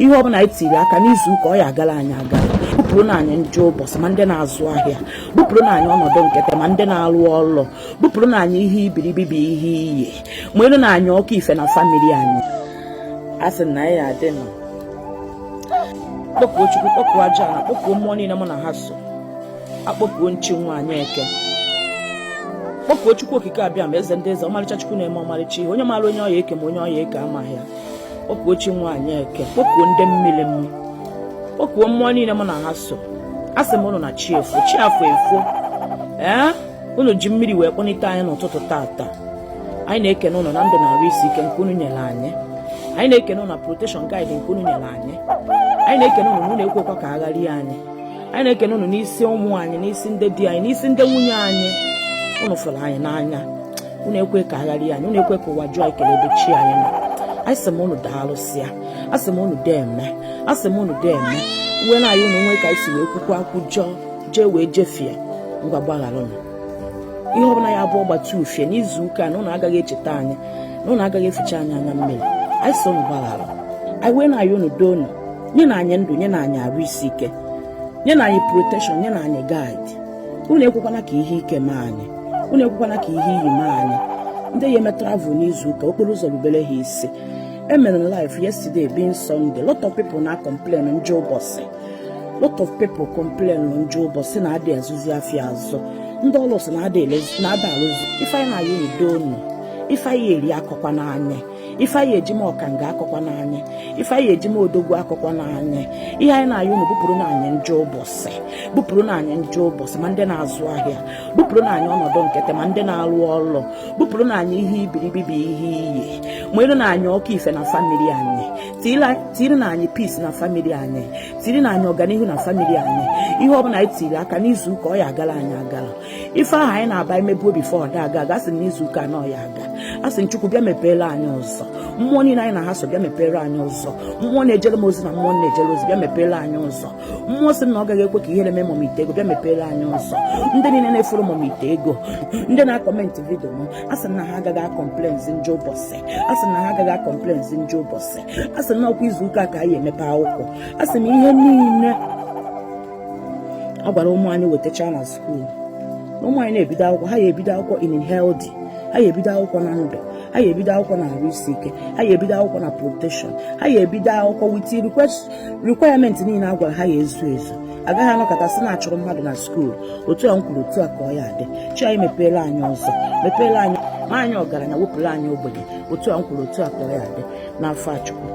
ihe ọ bụla anyị tiri aka n'izu ụka ọ ya agala anyị agala. Bupụrụ na anyị njọ ụbọchị ma ndị na-azụ ahịa, bupụrụ na anyị ọnọdụ nkịtị ma ndị na-alụ ọrụ, bupụrụ na anyị ihe ibiribi bụ ihe iyi, ma elu na anyị ọkụ ife na famili anyị. A sị na ya adị nọ kpọkuo Chukwu, kpọkuo aja na kpọkuo mmụọ niile mụ na ha so, akpọkuo nchi nwaanyị Eke, kpọkuo Chukwu okike abịa ma eze ndị eze, ọmarịcha Chukwu na-eme ọmarịcha ihe, onye maara onye ọya eke ma onye ọya eke amaghị ya. Kpọkuo chi nwaanyị Eke, kpọkuo ndị mmiri m, kpọkuo mmụọ niile mụ na ha so. A sị m unu na chi efo, chi afọ efo. Unu ji mmiri wee kpọnite anyị n'ụtụtụ tata. Anyị na-ekene unu na ndụ na-arụ isi ike nke unu nyere anyị. Anyị na-ekene unu na protection guide nke unu nyere anyị. Anyị na-ekene unu na unu ekwekwa ka agharị anyị. Anyị na-ekene unu n'isi ụmụ anyị, n'isi ndị di anyị, n'isi ndị nwunye anyị. Unu fụrụ anyị n'anya, unu ekwe ka agharị anyị, unu ekwe ka ụwa jụọ ekele ebe chi anyị nọ. Anyị sị m unu daalụsịa, asị m unu deme, asị m unu deme. Uwe na anyị unu nwe ka anyị si wee kwukwa akwụjọ jee wee jefie ngwa gbaghara unu. Ihe ọbụla ya bụ ọgbata ufie n'izu ụka na unu agaghị echeta anyị, na unu agaghị eficha anyị anya mmiri. Anyị sị unu gbaghara. Anyị wee na anyị unu doo unu, nye na anyị ndụ, nye na anyị arụ isi ike, nye na anyị protection, nye na anyị guide. Unu ekwekwana ka ihe ike mee anyị, unu ekwekwana ka ihe iyi mee anyị. Ndị ya eme travel n'izu ụka okporo ụzọ rubere ha isi. Emere life yesterday being Sunday. Lot of people na complain njọ ụbọchị. Lot of people complain njọ ụbọchị na adị azụzi afịa azụ. Ndị ọlụsị na ada alụzi. Ife anyị na-ayị udo unu, ife anyị eri akọkwa n'anya, ife anyị eji m ọkanga akọkwa n'anya, ife anyị eji m odogwu akọkwa n'anya. Ihe anyị na-ayị unu bupụrụ na anyị njọ ụbọchị, bupụrụ na anyị njọ ụbọchị ma ndị na-azụ ahịa, bupụrụ na anyị ọnọdụ nkịtị ma ndị na-alụ ọrụ, bupụrụ na anyị ihe ibiribi bụ ihe iyi, ma elu na anyị ọkụ ife na famili anyị, tiri na anyị peace na famili anyị, tiri na anyị ọganihu na famili anyị. Ihe ọbụla anyị tiri aka n'izu ụka ọ ya agala anyị agala. Ife ahụ anyị na-aba emebuo bifo ọ da aga, asị n'izu ụka na ọ ya aga. Asị Chukwu bịa mepeela anyị ụzọ, mmụọ niile anyị na ha so bịa mepeere anyị ụzọ, mmụọ na-ejere m ozi na mmụọ na-ejere ozi bịa mepeela anyị ụzọ, mmụọ sị na ọ gaghị ekwe ka ihe na-eme mọmite ego bịa mepeela anyị ụzọ, ndị niile na-efuru mọmite ego, ndị na-akọmentị vidio m, asị na ha agaghị akọmplenzi njọ ụbọchị, asị na ha agaghị akọmplenzi njọ ụbọchị, asị na ọkwa izu ụka ka anyị emepe akwụkwọ, asị m ihe niile a gwara ụmụ anyị wetacha na skuul. Ụmụ anyị na-ebido akwụkwọ, ha ya ebido akwụkwọ in healthy, ha ya ebido akwụkwọ na ndụ, ha ya ebido akwụkwọ na arụ isi ike, ha ya ebido akwụkwọ na protection, ha ya ebido akwụkwọ with requirement niile a gwara ha ya ezu ezu. Agaghị anọkọta sị na-achụrụ mmadụ na skuul. Otu a m kwuru, otu a ka ọ ya adị. Chi anyị mepeela anyị ụzọ, mepeela anyị ma anyị ọgaranya, wepụrụ anyị ogbenye. Otu a m kwuru, otu a ka ọ ya adị n'afọ Chukwu.